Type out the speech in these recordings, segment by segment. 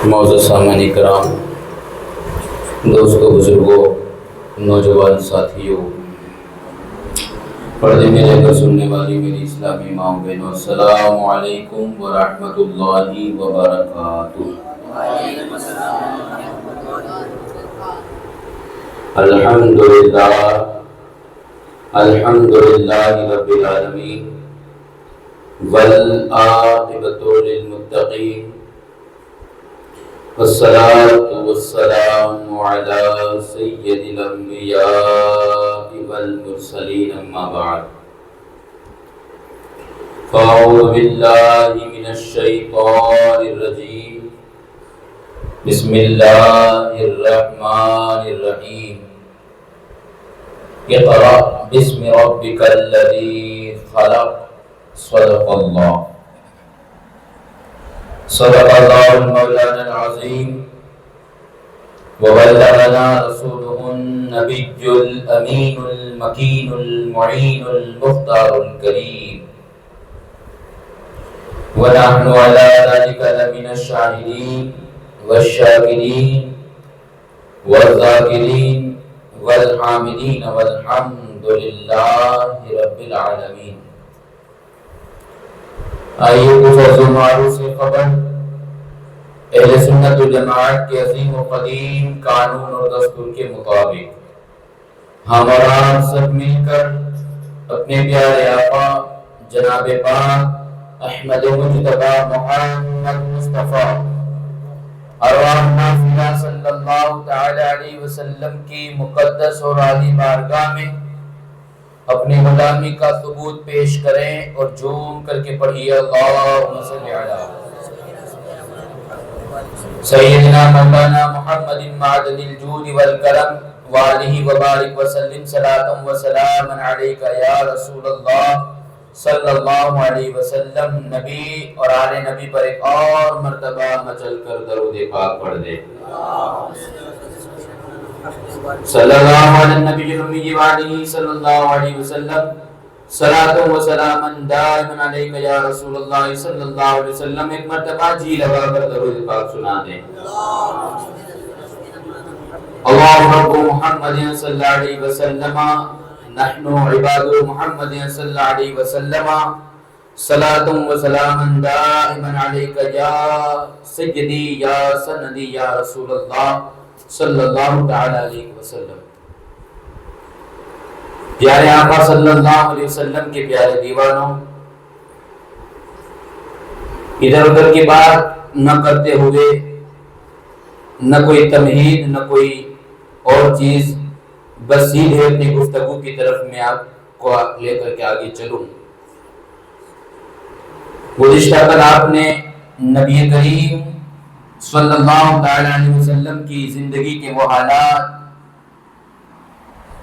معزز سامعین کرام، دوستوں، بزرگوں، نوجوان ساتھیوں، پردے میں رہ کر سننے والی میری اسلامی ماں بہنوں، السلام علیکم ورحمۃ اللہ وبرکاتہ۔ الحمدللہ رب العالمین والعاقبۃ للمتقین والصلاة والسلام على سید الانبیاء والمرسلین، اما بعد فاعوذ باللہ من الشیطان الرجیم، بسم اللہ الرحمن الرحیم، اقرأ باسم ربک الذی خلق، صدق اللہ المولانا العظیم، وبلغنا رسوله النبی الامین المکین المعین المختار الکریم، ونحن على ذلك لمن الشاهدین والشاکرین والذاکرین والحامدین والحمد للہ رب العالمین۔ آئیے کچھ عرض و معروف سے خبر اہل سنت والجماعت کے عظیم و قدیم قانون اور دستور کے مطابق ہم اور آپ سب مل کر اپنے پیارے آقا جناب پاک احمد مجتبی محمد مصطفیٰ ارواح نافلہ صلی اللہ تعالی علیہ وسلم کی مقدس اور عالی بارگاہ میں اپنی غلامی کا ثبوت پیش کریں اور جھوم کر کے پڑھیے اللہم صلی علی سیدنا مولانا محمد معدن الجود والکرم وآلہ وبارک وسلم صلاۃ و سلام علیک یا رسول اللہ صلی اللہ علیہ وسلم۔ نبی اور آل نبی پر ایک اور مرتبہ مچل کر درود پاک پڑھ دے۔ صلی اللہ علیہ نبی الامی وآلہ صلی اللہ علیہ وسلم، صلاۃ و سلام دائما علیک یا رسول اللہ صلی اللہ علیہ وسلم۔ ایک مرتبہ جی لگا کر درود پاک سنا دیں۔ اللہ رب محمد صلی اللہ علیہ وسلم، نحن عباد محمد صلی اللہ علیہ وسلم، صلاۃ و سلام دائما علیک یا سیدی یا سندی یا رسول اللہ صلی اللہ تعالی علیہ وسلم۔ پیارے آقا صلی اللہ علیہ وسلم کے پیارے دیوانوں، ادھر ادھر کی بات نہ کرتے ہوئے، نہ کوئی تمہید نہ کوئی اور چیز، بس سیدھے اپنی گفتگو کی طرف میں آپ کو لے کر کے آگے چلوں۔ گزشتہ کل آپ نے نبی کریم صلی اللہ تعالی علیہ وسلم کی زندگی کے وہ حالات،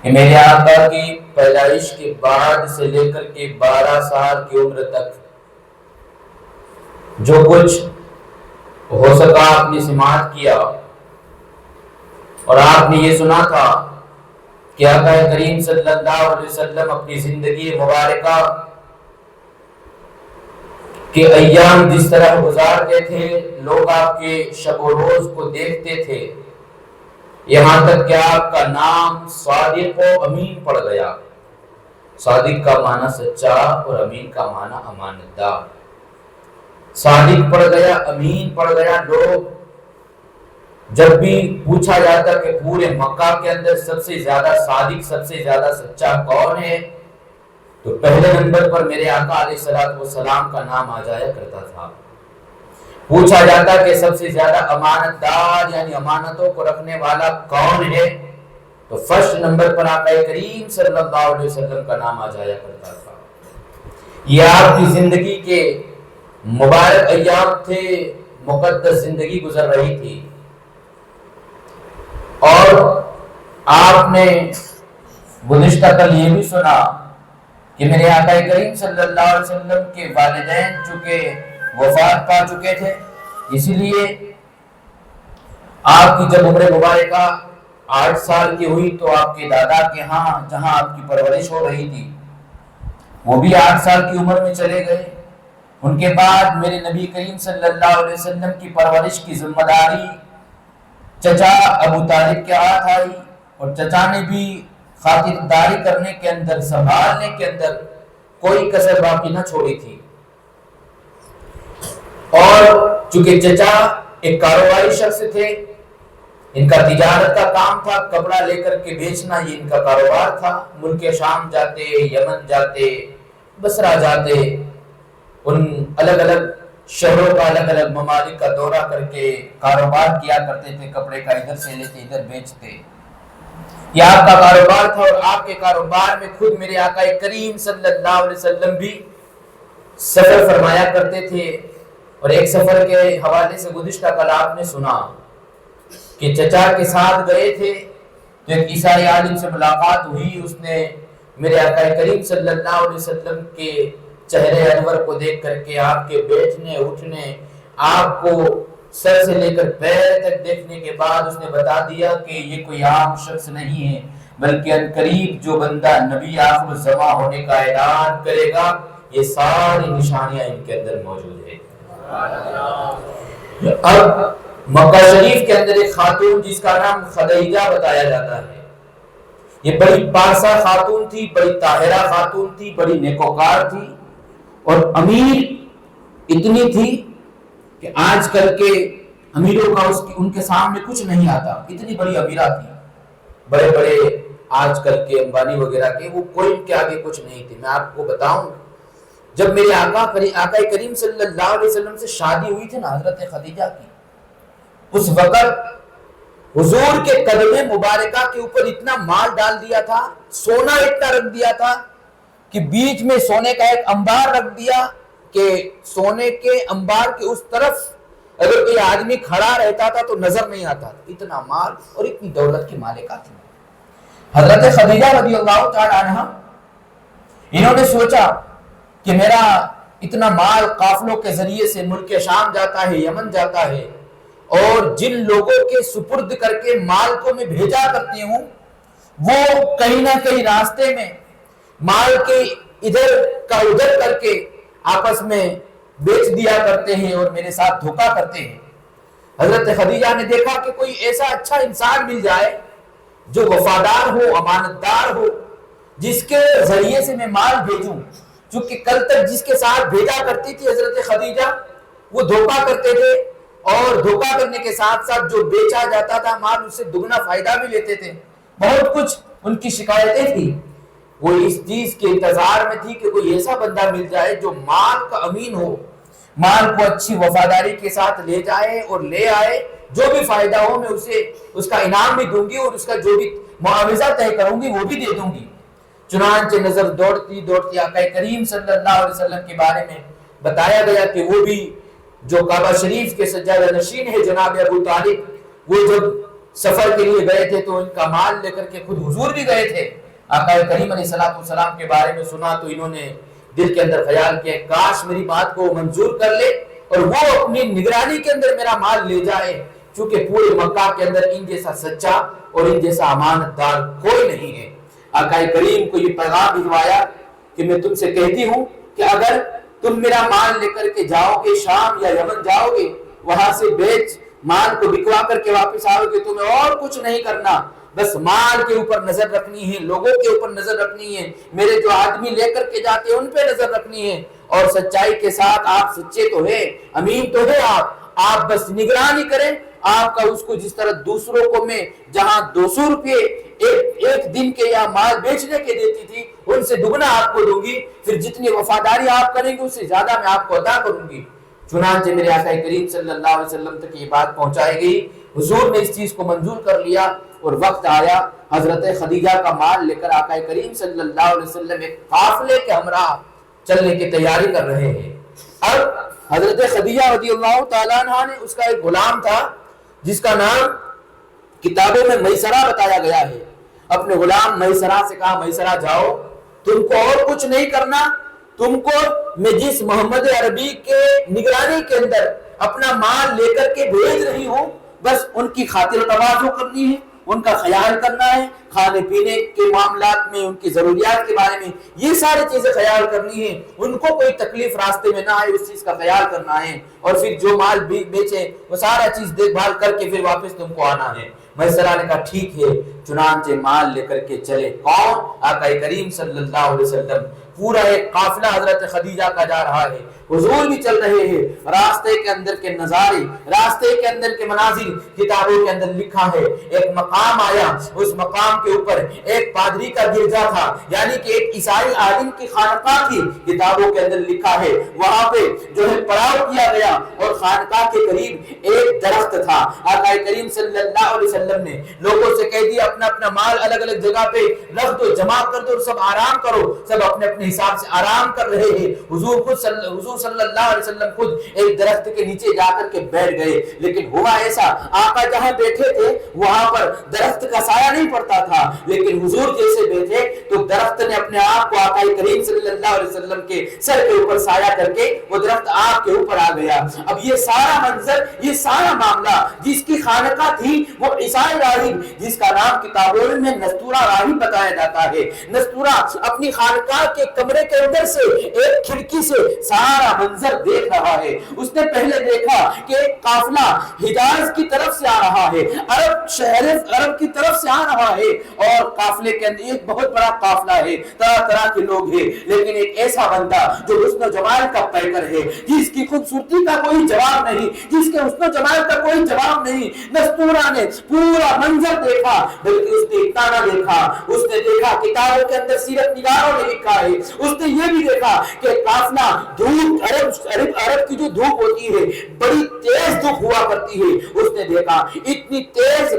میرے آقا کی پیدائش کے بعد سے لے کر کے 12 سال کی عمر تک جو کچھ ہو سکا آپ نے سماعت کیا، اور آپ نے یہ سنا تھا کہ آقا کریم صلی اللہ علیہ وسلم اپنی زندگی مبارکہ کہ ایام جس طرح گزارتے تھے، لوگ آپ کے شب و روز کو دیکھتے تھے، یہاں تک کہ آپ کا نام صادق و امین پڑ گیا۔ صادق کا معنی سچا اور امین کا معنی امانت دار۔ صادق پڑ گیا، امین پڑ گیا۔ لوگ جب بھی پوچھا جاتا کہ پورے مکہ کے اندر سب سے زیادہ صادق، سب سے زیادہ سچا کون ہے، تو پہلے نمبر پر میرے آقا علیہ السلام کا نام آ جایا کرتا تھا۔ پوچھا جاتا کہ سب سے زیادہ امانت دار یعنی امانتوں کو رکھنے والا کون ہے، تو فرسٹ نمبر پر آقا کریم صلی اللہ علیہ وسلم کا نام آ جایا کرتا تھا۔ یہ آپ کی زندگی کے مبارک ایام تھے، مقدس زندگی گزر رہی تھی، اور آپ نے گزشتہ کل یہ بھی سنا کہ میرے آقا کریم صلی اللہ علیہ وسلم کے والدین چونکہ وفات پا چکے تھے، اسی لیے آپ کی جب عمر مبارکہ 8 سال کی ہوئی تو آپ کے دادا کے ہاں جہاں آپ کی پرورش ہو رہی تھی وہ بھی 8 سال کی عمر میں چلے گئے۔ ان کے بعد میرے نبی کریم صلی اللہ علیہ وسلم کی پرورش کی ذمہ داری چچا ابو طالب کے ہاتھ آئی، اور چچا نے بھی خاطرداری کرنے کے اندر، سنبھالنے کے اندر کوئی کسر باقی نہ چھوڑی تھی۔ اور چونکہ چچا ایک کاروباری شخص تھے، ان کا تجارت کا کام تھا، کپڑا لے کر کے بیچنا یہ ان کا کاروبار تھا۔ ملک شام جاتے، یمن جاتے، بصرہ جاتے، ان الگ الگ شہروں کا، الگ الگ ممالک کا دورہ کر کے کاروبار کیا کرتے تھے، کپڑے کا ادھر سے لیتے ادھر بیچتے۔ یہ آپ کا کاروبار تھا، اور آپ کے کاروبار میں خود میرے آقا کریم صلی اللہ علیہ وسلم بھی سفر فرمایا کرتے تھے۔ اور ایک سفر کے حوالے سے گزشتہ کل آپ نے سنا کہ چچا کے ساتھ گئے تھے تو ایک عیسائی عالم سے ملاقات ہوئی، اس نے میرے آقا کریم صلی اللہ علیہ وسلم کے چہرے انور کو دیکھ کر کے آپ کے بیٹھنے اٹھنے، آپ کو سر سے لے کر پیر تک دیکھنے کے بعد اس نے بتا دیا کہ یہ کوئی عام شخص نہیں ہے، بلکہ انقریب جو بندہ نبی آخر الزماں ہونے کا اعلان کرے گا، یہ ساری نشانیاں ان کے اندر موجود ہیں۔ اب مکہ شریف کے اندر ایک خاتون جس کا نام خدیجہ بتایا جاتا ہے، یہ بڑی پارسا خاتون تھی، بڑی طاہرہ خاتون تھی، بڑی نیکوکار تھی، اور امیر اتنی تھی کہ آج کل کے امیروں کا ان کے سامنے کچھ نہیں آتا، اتنی بڑی امیرہ تھی۔ بڑے بڑے آج کل کے امبانی وغیرہ کے، وہ کوئی ان کے آگے کچھ نہیں تھی۔ میں آپ کو بتاؤں، جب میرے آقا کریم صلی اللہ علیہ وسلم سے شادی ہوئی تھی نا حضرت خدیجہ کی، اس وقت حضور کے قدم مبارکہ کے اوپر اتنا مال ڈال دیا تھا، سونا اتنا رکھ دیا تھا کہ بیچ میں سونے کا ایک انبار رکھ دیا کہ سونے کے انبار کے اس طرف اگر کوئی آدمی کھڑا رہتا تھا تو نظر نہیں آتا تھا، اتنا مال اور اتنی دولت کی مالکہ تھی حضرت خدیجہ رضی اللہ تعالی عنہا۔ انہوں نے سوچا کہ میرا اتنا مال قافلوں کے ذریعے سے ملک شام جاتا ہے، یمن جاتا ہے، اور جن لوگوں کے سپرد کر کے مال کو میں بھیجا کرتی ہوں وہ کہیں نہ کہیں راستے میں مال کے ادھر کا ادھر کر کے آپس میں بیچ دیا کرتے ہیں اور میرے ساتھ دھوکا کرتے ہیں۔ حضرت خدیجہ نے دیکھا کہ کوئی ایسا اچھا انسان مل جائے جو وفادار ہو، امانت دار ہو، جس کے ذریعے سے میں مال بھیجوں، چونکہ کل تک جس کے ساتھ بھیجا کرتی تھی حضرت خدیجہ وہ دھوکا کرتے تھے، اور دھوکا کرنے کے ساتھ ساتھ جو بیچا جاتا تھا مال اس سے دگنا فائدہ بھی لیتے تھے، بہت کچھ ان کی شکایتیں تھی۔ وہ اس چیز کے انتظار میں تھی کہ کوئی ایسا بندہ مل جائے جو مال کا امین ہو، مال کو اچھی وفاداری کے ساتھ لے جائے اور لے آئے، جو بھی فائدہ ہو میں اسے اس کا انعام بھی دوں گی اور اس کا جو بھی معاوضہ طے کروں گی وہ بھی دے دوں گی۔ چنانچہ نظر دوڑتی دوڑتی آقا کریم صلی اللہ علیہ وسلم کے بارے میں بتایا گیا کہ وہ بھی جو کعبہ شریف کے سجادہ نشین ہے جناب ابو طالب، وہ جب سفر کے لیے گئے تھے تو ان کا مال لے کر کے خود حضور بھی گئے تھے۔ آقا کریم علیہ السلام کے بارے میں سنا تو انہوں نے دل کے اندر خیال کیا کاش میری بات کو منظور کر لے اور وہ اپنی نگرانی کے اندر میرا مال لے جائے، چونکہ پورے مکہ کے اندر ان جیسا سچا اور ان جیسا امانت دار کوئی نہیں ہے۔ آقا کریم کو یہ پیغام بھجوایا کہ میں تم سے کہتی ہوں کہ اگر تم میرا مال لے کر کے جاؤ گے، شام یا یمن جاؤ گے، وہاں سے بیچ مال کو بکوا کر کے واپس آؤ گے، تمہیں اور کچھ نہیں کرنا، بس مال کے اوپر نظر رکھنی ہے، لوگوں کے اوپر نظر رکھنی ہے، میرے جو آدمی لے کر کے جاتے ہیں ان پہ نظر رکھنی ہے، اور سچائی کے ساتھ آپ سچے تو ہیں، امین تو ہے، آپ بس نگرانی کریں۔ آپ کا اس کو جس طرح دوسروں کو میں جہاں 200 روپے ایک دن کے یا مال بیچنے کے دیتی تھی ان سے دگنا آپ کو دوں گی، پھر جتنی وفاداری آپ کریں گے اس سے زیادہ میں آپ کو عطا کروں گی۔ چنانچہ میرے آقا کریم صلی اللہ علیہ وسلم تک یہ بات پہنچائی گئی، حضور نے اس چیز کو منظور کر لیا، اور وقت آیا حضرت خدیجہ کا مال لے کر آقا کریم صلی اللہ علیہ وسلم ایک قافلے کے ہمراہ چلنے کی تیاری کر رہے ہیں۔ اب حضرت خدیجہ رضی اللہ تعالیٰ عنہ نے اس کا ایک غلام تھا جس کا نام کتابوں میں میسرہ بتایا گیا ہے، اپنے غلام میسرہ سے کہا میسرہ جاؤ، تم کو اور کچھ نہیں کرنا، تم کو میں جس محمد عربی کے نگرانی کے اندر اپنا مال لے کر کے بھیج رہی ہوں بس ان کی خاطر تواضع کرنی ہے، ان کا خیال کرنا ہے، کھانے پینے کے معاملات میں، ان کی ضروریات کے بارے میں یہ ساری چیزیں خیال کرنی ہے، ان کو کوئی تکلیف راستے میں نہ آئے اس چیز کا خیال کرنا ہے، اور پھر جو مال بیچے وہ سارا چیز دیکھ بھال کر کے پھر واپس تم کو آنا ہے۔ میسرہ نے کہا ٹھیک ہے، چنانچہ مال لے کر کے چلے۔ کون؟ آقا کریم صلی اللہ علیہ وسلم۔ پورا ایک قافلہ حضرت خدیجہ کا جا رہا ہے، حضور بھی چل رہے ہیں، راستے کے اندر کے نظارے، راستے کے اندر کے مناظر کتابوں کے اندر لکھا ہے۔ ایک مقام آیا، اس مقام کے اوپر ایک پادری کا گرجا تھا، یعنی کہ ایک عیسائی عالم کی خانقاہ تھی، کتابوں کے اندر لکھا ہے وہاں پہ جو ہے پڑاؤ کیا گیا، اور خانقاہ کے قریب ایک درخت تھا۔ آقا کریم صلی اللہ علیہ وسلم نے لوگوں سے کہہ دیا اپنا اپنا مال الگ الگ جگہ پہ رکھ دو، جمع کر دو، سب آرام کرو، سب اپنے اپنے حساب سے آرام کر رہے ہیں۔ حضور صلی اللہ علیہ وسلم خود ایک درخت کے نیچے جا کر کے بیٹھ گئے، لیکن ہوا ایسا آقا جہاں بیٹھے تھے وہاں پر درخت کا سایہ نہیں پڑتا تھا، لیکن حضور جیسے بیٹھے تو درخت نے اپنے آپ کو آقا کریم صلی اللہ علیہ وسلم کے سر کے اوپر سایہ کر کے وہ درخت آپ کے اوپر آ گیا۔ اب یہ سارا منظر، یہ سارا معاملہ، جس کی خانقاہ تھی وہ عیسائی راہب جس کا نام کتابوں میں نستورہ راہب بتایا جاتا ہے، نستورہ اپنی خانقاہ کے کمرے کے اندر سے ایک کھڑکی سے سارا منظر دیکھ رہا ہے۔ اس نے پہلے دیکھا کہ ایک قافلہ حجاز کی طرف سے آ رہا ہے، عرب کی طرف سے آ رہا ہے، اور قافلے کے اندر ایک بہت بڑا قافلہ ہے، طرح طرح کے لوگ ہیں، لیکن ایک ایسا بندہ جو حسن و جمال کا پیکر ہے، جس کی خوبصورتی کا کوئی جواب نہیں، جس کے حسن و جمال کا کوئی جواب نہیں۔ نستورہ نے پورا منظر دیکھا، بلکہ اس نے اتنا نہ دیکھا، اس نے دیکھا کتابوں کے اندر سیرت نگاروں نے لکھا ہے، اس نے یہ بھی دیکھا کہ قافلہ دھوپ، عرب کی جو دھوپ ہوتی ہے بڑی تیز دھوپ ہوا کرتی ہے، اس نے دیکھا اتنی تیز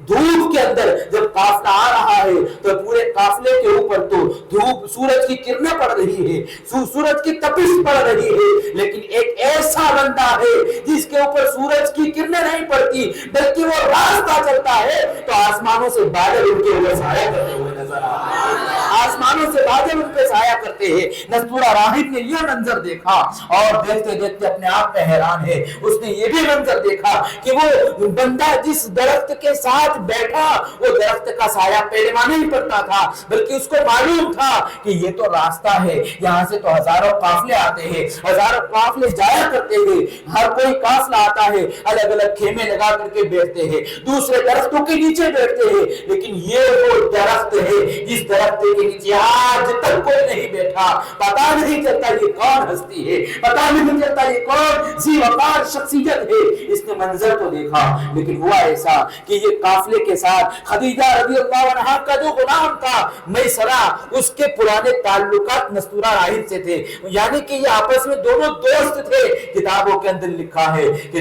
دھوپ کے اندر جب قافلہ آ رہا ہے تو پورے قافلے کے اوپر تو دھوپ، سورج کی کرنیں پڑ رہی ہے، سورج کی تپش پڑ رہی ہے، لیکن ایک ایسا بندہ ہے جس کے اوپر سورج کی کرنیں نہیں پڑتی بلکہ وہ راستہ چلتا ہے تو آسمانوں سے بادل ان کے اوپر سایہ کرتے ہوئے نظر آتے ہیں، آسمانوں سے بادل ان پہ سایہ کرتے ہیں۔ نستورہ راہب نے یہ منظر دیکھا اور دیکھتے دیکھتے اپنے آپ میں حیران ہے۔ اس نے یہ بھی منظر دیکھا کہ وہ بندہ جس درخت کے ساتھ بیٹھا وہ درخت کا سایہ پہلے وہاں نہیں پڑتا تھا، بلکہ اس کو معلوم تھا کہ یہ تو راستہ ہے، یہاں سے تو ہزاروں قافلے آتے ہیں، ہزاروں قافلے جایا کرتے ہیں، ہر کوئی قافلہ آتا ہے، الگ الگ خیمے لگا کر کے بیٹھتے ہیں، دوسرے درختوں کے نیچے بیٹھتے ہیں، لیکن یہ وہ درخت ہے جس درخت کے نیچے آج تک کوئی نہیں بیٹھا۔ پتا نہیں چلتا یہ کون ہستی ہے، پتا نہیں چلتا یہ کون ذی وقار شخصیت ہے۔ اس نے منظر تو دیکھا، لیکن ہوا ایسا کہ یہ قافلے کے ساتھ خدیجہ رضی اللہ عنہا کا جو غلام تھا میسرہ، اس کے پرانے تعلقات نستورہ راہب سے تھے، یعنی کہ یہ آپس میں دونوں دوست تھے۔ کتابوں کے اندر لکھا ہے کہ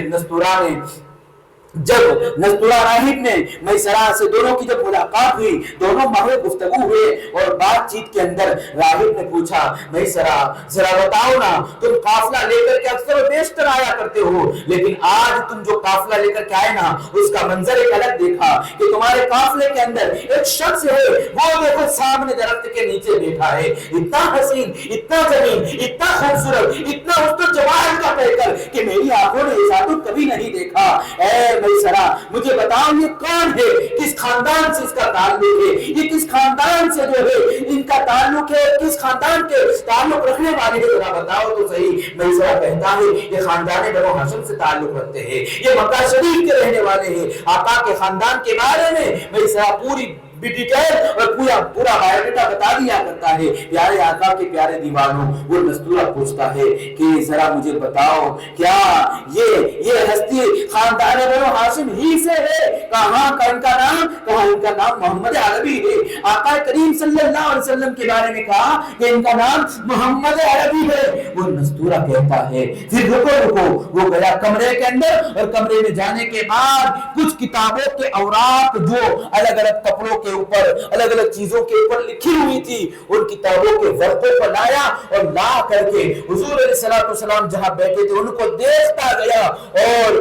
جب نستورہ راہب نے میسرہ سے دونوں کی جب ملاقات ہوئی، دونوں ماہر گفتگو ہوئے اور بات چیت کے اندر راہب نے پوچھا میسرہ ذرا بتاؤ نا، تم قافلہ لے کر کے اکثر و بیشتر آیا کرتے ہو، لیکن آج تم جو قافلہ لے کر کے آئے نا اس کا منظر ایک الگ دیکھا کہ تمہارے قافلے کے اندر ایک شخص ہے، وہ دیکھو سامنے درخت کے نیچے بیٹھا ہے، اتنا حسین، اتنا جمیل، اتنا خوبصورت، اتنا حسن و جمال کا پیکر کہ میری آنکھوں نے ایسا تو کبھی نہیں دیکھا۔ اے میسرہ مجھے بتاؤ یہ کون ہے، کس خاندان سے اس کا تعلق ہے، یہ کس خاندان سے جو ہے ان کا تعلق ہے، کس خاندان کے تعلق رکھنے والے ہیں، ذرا بتاؤ تو صحیح۔ میسرہ کہتا ہے یہ خاندان بنو ہاشم سے تعلق رکھتے ہیں، یہ مکہ شریف کے رہنے والے ہیں۔ آقا کے خاندان کے بارے میں میسرہ پوری ڈیٹیل اور پورا بایوڈیٹا بتا دیا کرتا ہے۔ پیارے آقا کے پیارے دیوانوں، وہ نستورہ پوچھتا ہے کہ ذرا مجھے بتاؤ کیا یہ ہستی خاندان بنو ہاشم ہی سے ہے؟ کہاں کا ان کا نام محمد عربی ہے۔ آقا کریم صلی اللہ علیہ وسلم کے بارے میں کہا کہ ان کا نام محمد عربی ہے۔ وہ نستورہ کہتا ہے پھر رکو، وہ گیا کمرے کے اندر، اور کمرے میں جانے کے بعد کچھ کتابوں کے اوراق جو الگ الگ کپڑوں کے اوپر، الگ الگ چیزوں کے اوپر لکھی ہوئی تھی، ان کتابوں کے ورقوں پر لایا اور لا کر کے حضور علیہ الصلوۃ والسلام جہاں بیٹھے تھے ان کو دیکھتا گیا، اور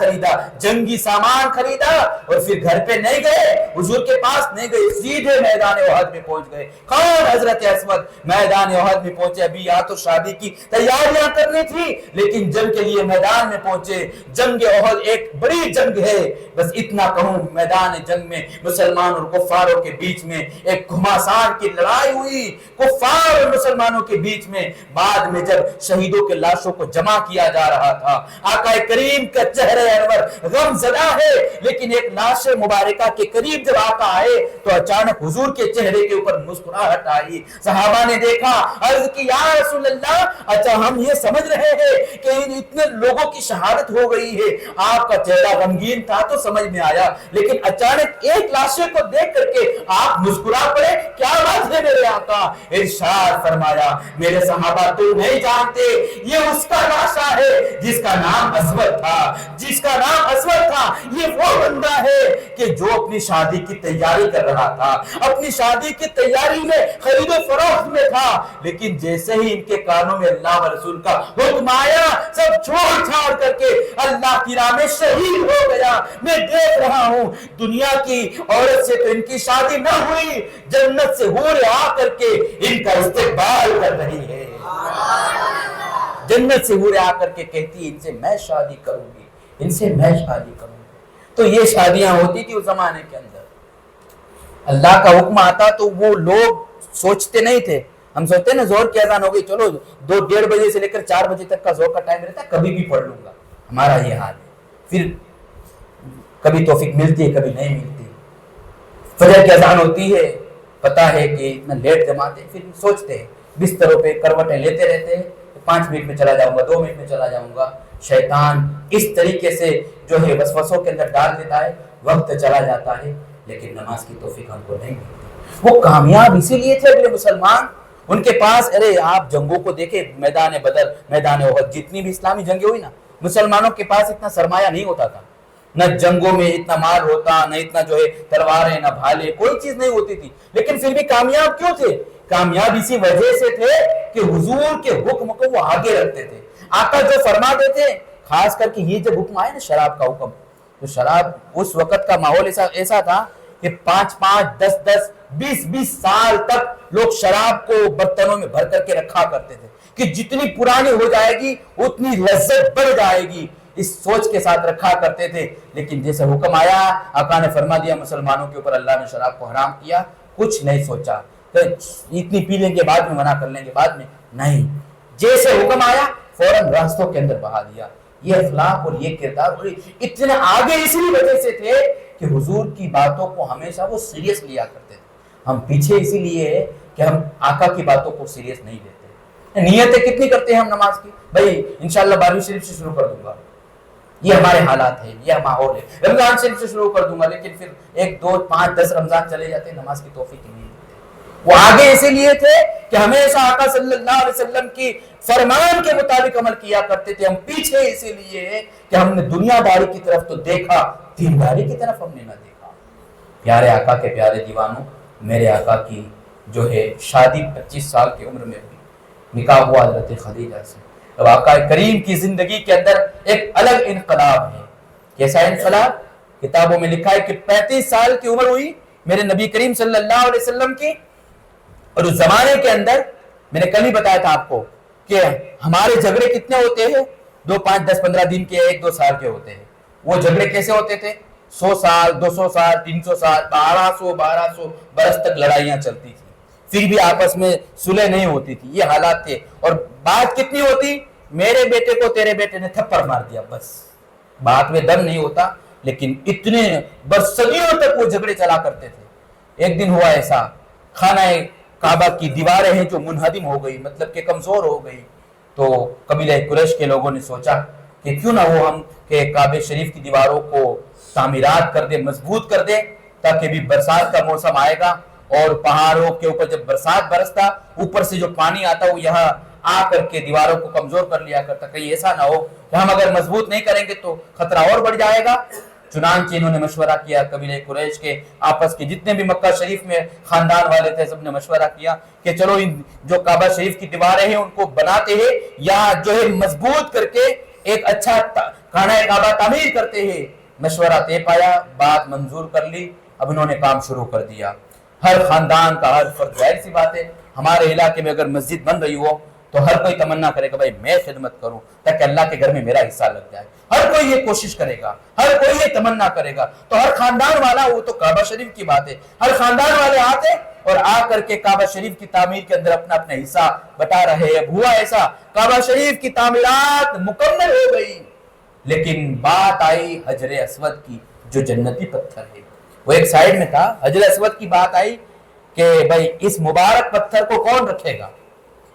خریدا؟ جنگی سامان خریدا اور پھر گھر پہ نہیں گئے، حضور کے پاس نہیں گئے، سیدھے میدان احد میں پہنچ گئے۔ کون؟ حضرت اسود میدان احد میں پہنچے۔ ابھی یا تو شادی کی تیاریاں کرنی تھی لیکن جنگ کے لیے میدان میں پہنچے۔ جنگ احد ایک بڑی جنگ ہے، بس اتنا کہوں میدان جنگ میں مسلمان اور کفاروں کے بیچ میں ایک گھماسان کی لڑائی ہوئی، کفار اور مسلمانوں کے بیچ میں۔ بعد میں جب شہیدوں کے لاشوں کو جمع کیا جا رہا تھا، آقا کریم کا چہرہ انور غم زدہ ہے، لیکن ایک لاش مبارکہ کے قریب جب آقا آئے تو اچانک حضور کے چہرے کے اوپر مسکراہٹ آئی۔ صحابہ نے دیکھا، عرض کی یا رسول اللہ، اچھا ہم یہ سمجھ رہے ہیں کہ اتنے لوگوں کی شہادت ہو گئی ہے، آپ کا چہرہ غمگین تھا تو سمجھ میں آیا، لیکن اچانک ایک لاشے کو دیکھ کر کے آپ مسکرا پڑے، کیا بات ہے میرے آقا؟ ارشاد فرمایا، میرے صحابہ تم نہیں جانتے، یہ اس کا لاشا ہے جس کا نام اسود تھا، جس کا نام اسود تھا۔ یہ وہ بندہ ہے کہ جو اپنی شادی کی تیاری کر رہا تھا، اپنی شادی کی تیاری میں خرید و فروخت میں تھا، لیکن جیسے ہی ان کے کانوں میں اللہ و رسول کا حکم آیا، سب چھوڑ چھاڑ کر کے اللہ کی راہ میں شہید ہو گیا۔ میں دیکھ رہا ہوں دنیا کی عورت سے تو ان کی شادی نہ ہوئی، جنت سے حور آ کر کے ان کا استقبال کر رہی ہے، جنت سے حور آ کر کے کہتی ان سے میں شادی کروں گی، ان سے میں شادی کروں گی۔ تو یہ شادیاں ہوتی تھی اس زمانے کے اندر۔ اللہ کا حکم آتا تو وہ لوگ سوچتے نہیں تھے، ہم سوچتے ہیں نا زور کی اذان ہو گئی، چلو 2-1:30 بجے سے لے کر 4 بجے تک کا زور کا ٹائم رہتا ہے، کبھی بھی پڑھ لوں گا، ہمارا یہ حال ہے۔ پھر کبھی توفیق ملتی ہے، کبھی نہیں ملتی، فجر کی اذان ہوتی ہے، پتا ہے کہ اتنا لیٹ جماتے، پھر سوچتے ہیں بستروں پہ کروٹیں لیتے رہتے ہیں، 5 منٹ میں چلا جاؤں گا، 2 منٹ میں چلا جاؤں گا۔ شیطان اس طریقے سے جو ہے وسوسوں کے اندر ڈال دیتا ہے، وقت چلا جاتا ہے، لیکن نماز کی توفیق ہم کو نہیں ملتی۔ وہ کامیاب اسی لیے تھے اگلے مسلمان، ان کے پاس، ارے آپ جنگوں کو دیکھیں، میدان بدر، میدان احد، جتنی بھی اسلامی جنگیں ہوئی نا، مسلمانوں کے پاس اتنا سرمایہ نہیں ہوتا تھا، نہ جنگوں میں اتنا مال ہوتا، نہ اتنا جو ہے تلواریں، نہ بھالے، کوئی چیز نہیں ہوتی تھی، لیکن پھر بھی کامیاب کیوں تھے؟ کامیاب اسی وجہ سے تھے کہ حضور کے حکم کو وہ آگے رکھتے تھے۔ آقا جو فرماتے تھے، خاص کر کے یہ جب حکم آئے نا شراب کا حکم، تو شراب اس وقت کا ماحول ایسا تھا کہ 5-5, 10-10, 20-20 سال تک لوگ شراب کو برتنوں میں بھر کر کے رکھا کرتے تھے کہ جتنی پرانی ہو جائے گی اتنی لذت بڑھ جائے گی، اس سوچ کے ساتھ رکھا کرتے تھے۔ لیکن جیسے حکم آیا، آقا نے فرما دیا مسلمانوں کے اوپر اللہ نے شراب کو حرام کیا، کچھ نہیں سوچا تو اتنی پی لیں گے بعد میں، منع کر لیں گے بعد میں، نہیں، جیسے حکم آیا فوراً راستوں کے اندر بہا دیا۔ یہ اخلاق اور یہ کردار اتنے آگے اسی وجہ سے تھے کہ حضور کی باتوں کو ہمیشہ وہ سیریس لیا کرتے تھے۔ ہم پیچھے اسی لیے ہے کہ ہم آقا کی باتوں کو سیریس نہیں لیتے۔ نیتیں کتنی کرتے ہیں ہم نماز کی، بھائی انشاءاللہ 12ویں شریف سے شروع کر دوں گا، یہ ہمارے حالات ہیں، یہ ماحول ہے، رمضان شریف سے شروع کر دوں گا، لیکن پھر 1, 2, 5, 10 رمضان چلے جاتے ہیں، نماز کی توفیق نہیں۔ وہ آگے اسی لیے تھے کہ ہمیشہ آقا صلی اللہ علیہ وسلم کی فرمان کے مطابق عمل کیا کرتے تھے۔ ہم پیچھے اسی لیے ہے کہ ہم نے دنیا داری کی طرف تو دیکھا، دینداری کی طرف ہم نے نہ دیکھا۔ پیارے آقا کے پیارے دیوانوں، میرے آقا کی جو ہے شادی 25 سال کی عمر میں ہوئی، نکاح ہوا حضرت خدیجہ سے۔ اب آقا کریم کی زندگی کے اندر ایک الگ انقلاب ہے۔ کیسا انقلاب؟ کتابوں میں لکھا ہے کہ 35 سال کی عمر ہوئی میرے نبی کریم صلی اللہ علیہ وسلم کی، اور اس زمانے کے اندر میں نے کل ہی بتایا تھا آپ کو کہ ہمارے جھگڑے کتنے ہوتے ہیں، 2, 5, 10, 15 دن کے، 1-2 سال کے ہوتے ہیں۔ وہ جھگڑے کیسے ہوتے تھے؟ 100 سال، 200 سال، 300 سال، 1200 برس تک لڑائیاں چلتی تھی، پھر بھی آپس میں صلح نہیں ہوتی تھی، یہ حالات تھے۔ اور بات کتنی ہوتی؟ میرے بیٹے کو تیرے بیٹے نے تھپڑ مار دیا، بس بات میں دم نہیں ہوتا، لیکن اتنے برصدیوں تک وہ جھگڑے چلا کرتے تھے۔ ایک دن ہوا ایسا، خانہ کعبہ کی دیواریں ہیں جو منہدم ہو گئی، مطلب کہ کمزور ہو گئی، تو قبیلہ قریش کے لوگوں نے سوچا کہ کیوں نہ وہ ہم کہ کعبہ شریف کی دیواروں کو تعمیرات کر دے، مضبوط کر دے، تاکہ بھی برسات کا موسم آئے گا اور پہاڑوں کے اوپر جب برسات برستا، اوپر سے جو پانی آتا وہ یہاں آ کر کے دیواروں کو کمزور کر لیا کرتا، کہیں ایسا نہ ہو کہ ہم اگر مضبوط نہیں کریں گے تو خطرہ اور بڑھ جائے گا۔ چنانچہ انہوں نے مشورہ کیا، قبیلہ قریش کے آپس کے جتنے بھی مکہ شریف میں خاندان والے تھے سب نے مشورہ کیا کہ چلو ان جو کعبہ شریف کی دیواریں ہیں ان کو بناتے ہیں یا جو ہے مضبوط کر کے ایک اچھا خانہ کعبہ تعمیر کرتے ہیں۔ مشورہ طے پایا، بات منظور کر لی، اب انہوں نے کام شروع کر دیا۔ ہر خاندان کا ہر فرد، ظاہر سی بات ہے ہمارے علاقے میں اگر مسجد بن رہی ہو تو ہر کوئی تمنا کرے گا بھائی میں خدمت کروں تاکہ اللہ کے گھر میں میرا حصہ لگ جائے، ہر کوئی یہ کوشش کرے گا، ہر کوئی یہ تمنا کرے گا۔ تو ہر خاندان والا، وہ تو کعبہ شریف کی بات ہے، ہر خاندان والے آتے اور آ کر کے کعبہ شریف کی تعمیر کے اندر اپنا اپنا حصہ بتا رہے۔ اب ہوا ایسا، کعبہ شریف کی تعمیرات مکمل ہو گئی، لیکن بات آئی حجر اسود کی جو جنتی پتھر ہے، وہ ایک سائیڈ میں تھا۔ حجر اسود کی بات آئی کہ بھائی اس مبارک پتھر کو کون رکھے گا،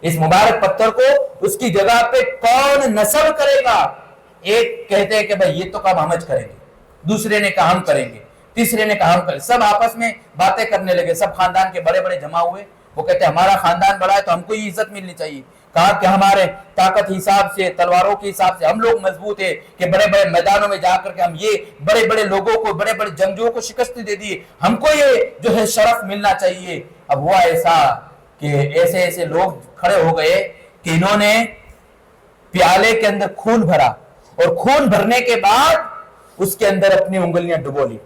اس مبارک پتھر کو اس کی جگہ پہ کون نصب کرے گا۔ ایک کہتے ہیں کہ بھائی یہ تو کام ہم کریں گے، دوسرے نے کہا ہم کریں گے، تیسرے نے کہا ہم کریں، سب آپس میں باتیں کرنے لگے، سب خاندان کے بڑے بڑے جمع ہوئے۔ وہ کہتے ہیں ہمارا خاندان بڑا ہے تو ہم کو یہ عزت ملنی چاہیے۔ کہا کہ ہمارے طاقت حساب سے، تلواروں کے حساب سے ہم لوگ مضبوط ہیں کہ بڑے بڑے میدانوں میں جا کر کے ہم یہ بڑے بڑے لوگوں کو، بڑے بڑے جنگجوؤں کو شکست دے دیے، ہم کو یہ جو ہے شرف ملنا چاہیے۔ اب ہوا ایسا کہ ایسے ایسے لوگ کھڑے ہو گئے کہ انہوں نے پیالے کے اندر خون بھرا، اور خون بھرنے کے بعد اس کے اندر اپنی انگلیاں ڈبو لی،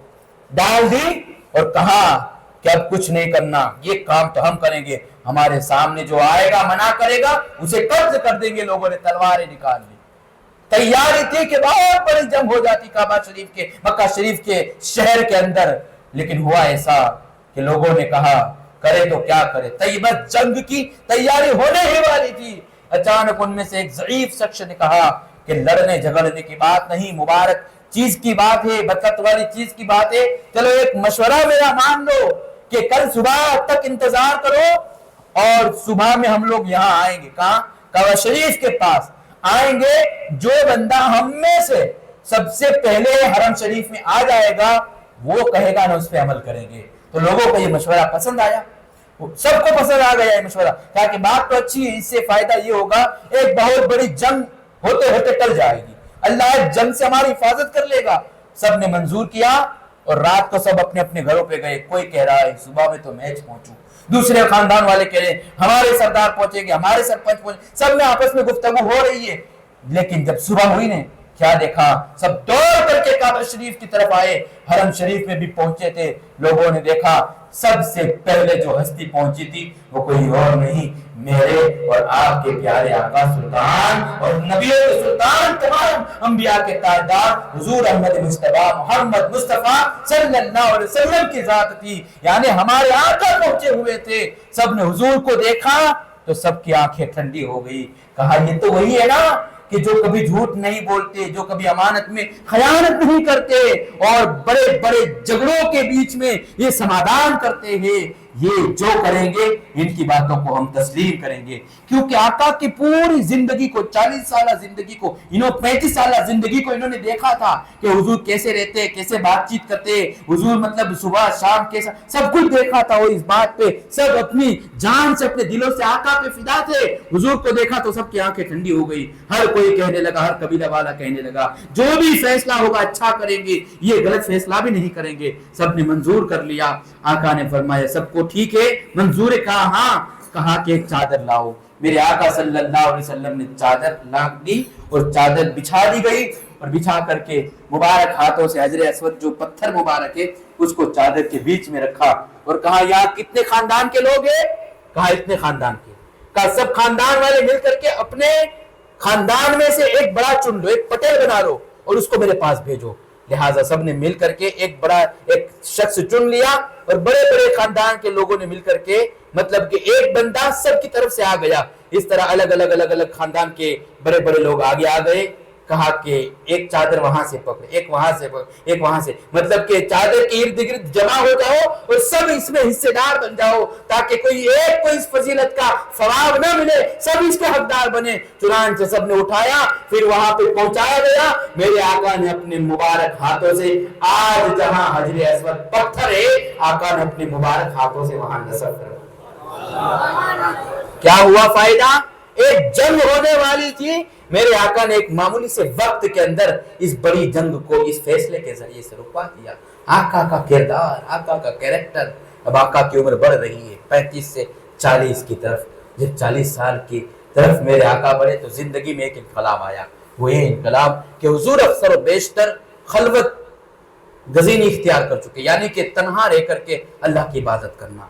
ڈال دی، اور کہا کہ اب کچھ نہیں کرنا، یہ کام تو ہم کریں گے، ہمارے سامنے جو آئے گا منع کرے گا اسے قبض کر دیں گے۔ لوگوں نے تلواریں نکال لی، تیاری تھی کہ بہت بڑی جنگ ہو جاتی کعبہ شریف کے، مکہ شریف کے شہر کے اندر، لیکن ہوا ایسا کہ لوگوں نے کہا کرے تو کیا کرے، طیبہ جنگ کی تیاری ہونے ہی والی تھی۔ اچانک ان میں سے ایک ضعیف شخص نے کہا کہ لڑنے جھگڑنے کی بات نہیں، مبارک چیز کی بات ہے، برکت والی چیز کی بات ہے، چلو ایک مشورہ میرا مان لو کہ کل صبح تک انتظار کرو اور صبح میں ہم لوگ یہاں آئیں گے۔ کہاں؟ کعبہ شریف کے پاس آئیں گے، جو بندہ ہم میں سے سب سے پہلے حرم شریف میں آ جائے گا وہ کہے گا نا اس پہ عمل کریں گے۔ تو لوگوں کو یہ مشورہ پسند آیا، سب کو پسند آ گیا یہ مشورہ، کہا کہ بات تو اچھی ہے، اس سے فائدہ یہ ہوگا ایک بہت بڑی جنگ ہوتے ہوتے ٹل جائے گی، اللہ جنگ سے ہماری حفاظت کر لے گا۔ سب نے منظور کیا اور رات کو سب اپنے اپنے گھروں پہ گئے۔ کوئی کہہ رہا ہے صبح میں تو میچ پہنچوں، دوسرے خاندان والے کہہ رہے ہیں ہمارے سردار پہنچیں گے، ہمارے سرپنچ پہنچیں، سب میں آپس میں گفتگو ہو رہی ہے۔ لیکن جب صبح ہوئی نے کیا دیکھا، سب دوڑ کر کے کعبہ شریف کی طرف آئے، حرم شریف میں بھی پہنچے تھے۔ لوگوں نے دیکھا سب سے پہلے جو ہستی پہنچی تھی وہ کوئی اور نہیں، میرے اور آپ کے پیارے آقا سلطان اور نبیوں کے سلطان، تمام انبیاء کے تاجدار حضور احمد مصطفیٰ محمد مصطفیٰ صلی اللہ علیہ وسلم کی ذات تھی، یعنی ہمارے آقا پہنچے ہوئے تھے۔ سب نے حضور کو دیکھا تو سب کی آنکھیں ٹھنڈی ہو گئی، کہا یہ تو وہی ہے نا کہ جو کبھی جھوٹ نہیں بولتے، جو کبھی امانت میں خیانت نہیں کرتے اور بڑے بڑے جھگڑوں کے بیچ میں یہ سمادھان کرتے ہیں، یہ جو کریں گے ان کی باتوں کو ہم تسلیم کریں گے۔ کیونکہ آقا کی پوری زندگی کو، 40 سالہ زندگی کو، 35 سالہ زندگی کو انہوں نے دیکھا تھا کہ حضور کیسے رہتے، کیسے بات چیت کرتے، حضور مطلب صبح شام کیسا، سب کچھ دیکھا تھا۔ اور اس بات پہ سب اپنی جان سے، اپنے دلوں سے آقا پہ فدا تھے۔ حضور کو دیکھا تو سب کی آنکھیں ٹھنڈی ہو گئی، ہر کوئی کہنے لگا، ہر قبیلہ والا کہنے لگا جو بھی فیصلہ ہوگا اچھا کریں گے، یہ غلط فیصلہ بھی نہیں کریں گے۔ سب نے منظور کر لیا۔ آقا نے فرمایا سب کو ٹھیک ہے منظور ہے؟ کہا ہاں۔ کہا کہ ایک چادر لاؤ۔ میرے آقا صلی اللہ علیہ وسلم نے چادر لا دی اور چادر بچھا دی گئی، اور بچھا کر کے مبارک ہاتھوں سے حجر اسود جو پتھر مبارک ہے اس کو چادر کے بیچ میں رکھا، اور کہا یہاں کتنے خاندان کے لوگ ہیں؟ کہا اتنے خاندان کے۔ کہا سب خاندان والے مل کر کے اپنے خاندان میں سے ایک بڑا چن لو، ایک پٹیل بنا لو اور اس کو میرے پاس بھیجو۔ لہٰذا سب نے مل کر کے ایک شخص چن لیا، اور بڑے بڑے خاندان کے لوگوں نے مل کر کے مطلب کہ ایک بندہ سب کی طرف سے آ گیا۔ اس طرح الگ الگ خاندان کے بڑے بڑے لوگ آگے آ گئے۔ کہا کہ ایک چادر وہاں سے پکڑے، ایک وہاں سے پکڑے، ایک وہاں سے، مطلب کہ چادر کے ارد گرد جمع ہو جاؤ اور سب اس میں حصے دار بن جاؤ، تاکہ کوئی ایک کو اس فضیلت کا ثواب نہ ملے، سب اس کے حقدار بنے۔ چنانچہ سب نے اٹھایا، پھر وہاں پہ پہنچایا گیا۔ میرے آقا نے اپنے مبارک ہاتھوں سے، آج جہاں حجر اسود پتھر ہے، آقا نے اپنے مبارک ہاتھوں سے وہاں نصب کر۔ کیا ہوا فائدہ؟ ایک جنگ ہونے والی تھی، میرے آقا نے ایک معمولی سے وقت کے اندر اس بڑی جنگ کو اس فیصلے کے ذریعے سے رکوا دیا۔ آقا کا کردار، آقا کا کیریکٹر، اب آقا کی عمر بڑھ رہی ہے 35 سے 40 کی طرف۔ جب 40 سال کی طرف میرے آقا بڑھے تو زندگی میں ایک انقلاب آیا۔ وہ یہ انقلاب کہ حضور اکثر و بیشتر خلوت گزینی اختیار کر چکے، یعنی کہ تنہا رہ کر کے اللہ کی عبادت کرنا،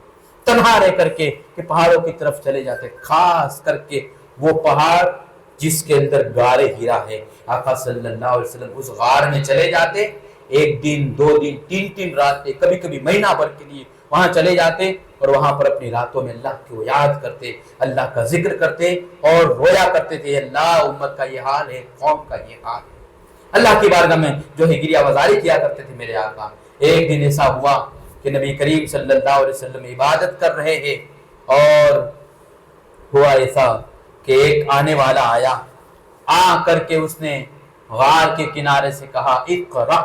تنہا رہ کر کے کہ پہاڑوں کی طرف چلے جاتے، خاص کر کے وہ پہاڑ جس کے اندر غار ہیرا ہے، آقا صلی اللہ علیہ وسلم اس غار میں چلے جاتے، ایک دن، 2 دن، 3 راتیں، کبھی کبھی مہینہ بھر کے لیے وہاں چلے جاتے اور وہاں پر اپنی راتوں میں اللہ کو یاد کرتے، اللہ کا ذکر کرتے اور رویا کرتے تھے، اللہ امت کا یہ حال ہے، قوم کا یہ حال ہے، اللہ کی بارگاہ میں جو ہے گریہ وزاری کیا کرتے تھے میرے آقا۔ ایک دن ایسا ہوا کہ نبی کریم صلی اللہ علیہ وسلم عبادت کر رہے ہیں اور ہوا ایسا کہ ایک آنے والا آیا، آ کر کے اس نے غار کے کنارے سے کہا اقرا،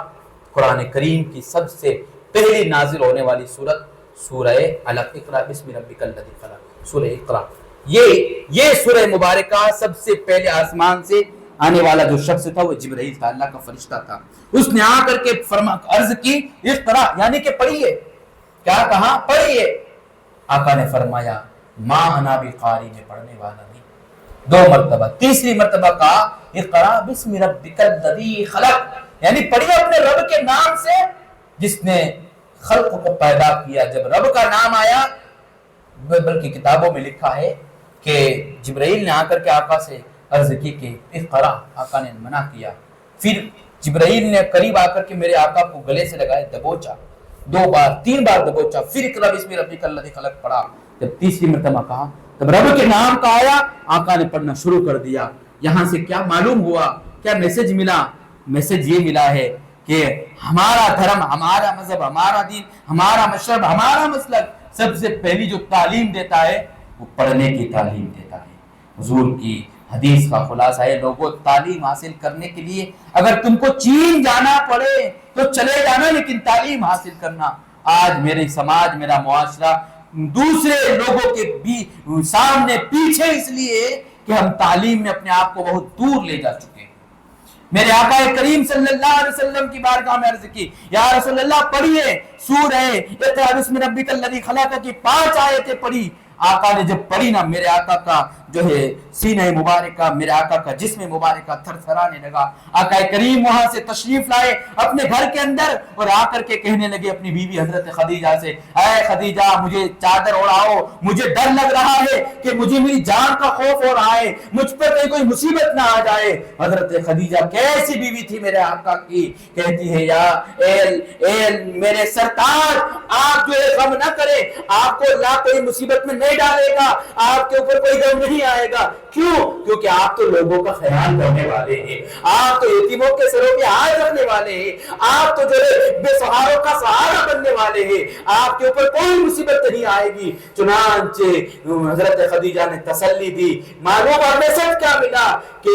قرآن کریم کی سب سے پہلی نازل ہونے والی سورت سورہ علق، اقرا بسم ربک الذی خلق، سورہ اقرا، یہ سورہ مبارکہ سب سے پہلے آسمان سے آنے والا جو شخص تھا وہ جبرائیل تھا، اللہ کا فرشتہ تھا، اس نے آ کر کے عرض کی اقرا، یعنی کہ پڑھیے، کیا کہا؟ پڑھیے۔ آقا نے فرمایا ما انا بقاری، میں پڑھنے والا نہیں، 2 مرتبہ، تیسری مرتبہ کہا اقرا بسم ربک الذی خلق، یعنی پڑھیے اپنے رب کے نام سے جس نے خلق کو پیدا کیا۔ جب رب کا نام آیا، بلکہ کتابوں میں لکھا ہے کہ جبرائیل نے آ کر کے آقا سے عرض کی کہ اقرا، آقا نے منع کیا، پھر جبرائیل نے قریب آ کر کے میرے آقا کو گلے سے لگائے، دبوچا، 2 بار 3 بار دبوچا، پھر اقرا بسم ربک الذی خلق پڑھا، جب تیسری مرتبہ کہا تب رب کے نام کا آیا، آقا نے پڑھنا شروع کر دیا۔ یہاں سے کیا معلوم ہوا، کیا میسج ملا؟ میسج یہ ملا ہے کہ ہمارا دھرم، ہمارا مذہب، ہمارا دین، ہمارا مشرب، ہمارا مسلک سب سے پہلی جو تعلیم دیتا ہے وہ پڑھنے کی تعلیم دیتا ہے۔ حضور کی حدیث کا خلاصہ ہے، لوگوں تعلیم حاصل کرنے کے لیے اگر تم کو چین جانا پڑے تو چلے جانا، لیکن تعلیم حاصل کرنا۔ آج میرے سماج، میرا معاشرہ دوسرے لوگوں کے بھی سامنے پیچھے اس لیے کہ ہم تعلیم میں اپنے آپ کو بہت دور لے جا چکے ہیں۔ میرے آقا کریم صلی اللہ علیہ وسلم کی بارگاہ میں عرض کی یا رسول اللہ پڑھیے سورہ اقرا بسم ربک الذی خلق کی 5 آیتیں پڑھی۔ آقا نے جب پڑھی نا، میرے آقا کا جو ہے سینہ مبارکہ، میرے آقا کا جسم مبارکہ تھر تھرانے لگا۔ آقا کریم وہاں سے تشریف لائے اپنے گھر کے اندر اور آ کر کے کہنے لگے اپنی بیوی حضرت خدیجہ سے، اے خدیجہ مجھے چادر اوڑھاؤ، مجھے ڈر لگ رہا ہے کہ مجھے میری جان کا خوف ہو رہا ہے، مجھ پر کوئی مصیبت نہ آ جائے۔ حضرت خدیجہ کیسی بیوی تھی میرے آقا کی، کہتی ہے یا میرے سرتاج آپ جو ہے غم نہ کرے، آپ کو اللہ کوئی مصیبت میں نہیں ڈالے گا، آپ کے اوپر کوئی غم نہیں آئے گا۔ کیوں؟ کیونکہ آپ تو لوگوں کا خیال کرنے والے ہیں، آپ تو یتیموں کے سروں پہ ہاتھ رکھنے والے ہیں، آپ تو جو ہے بے سہاروں کا سہارا بننے والے ہیں، آپ کے اوپر کوئی مصیبت نہیں آئے گی۔ چنانچہ حضرت خدیجہ نے تسلی دی۔ معلوم اور میسج کیا ملا کہ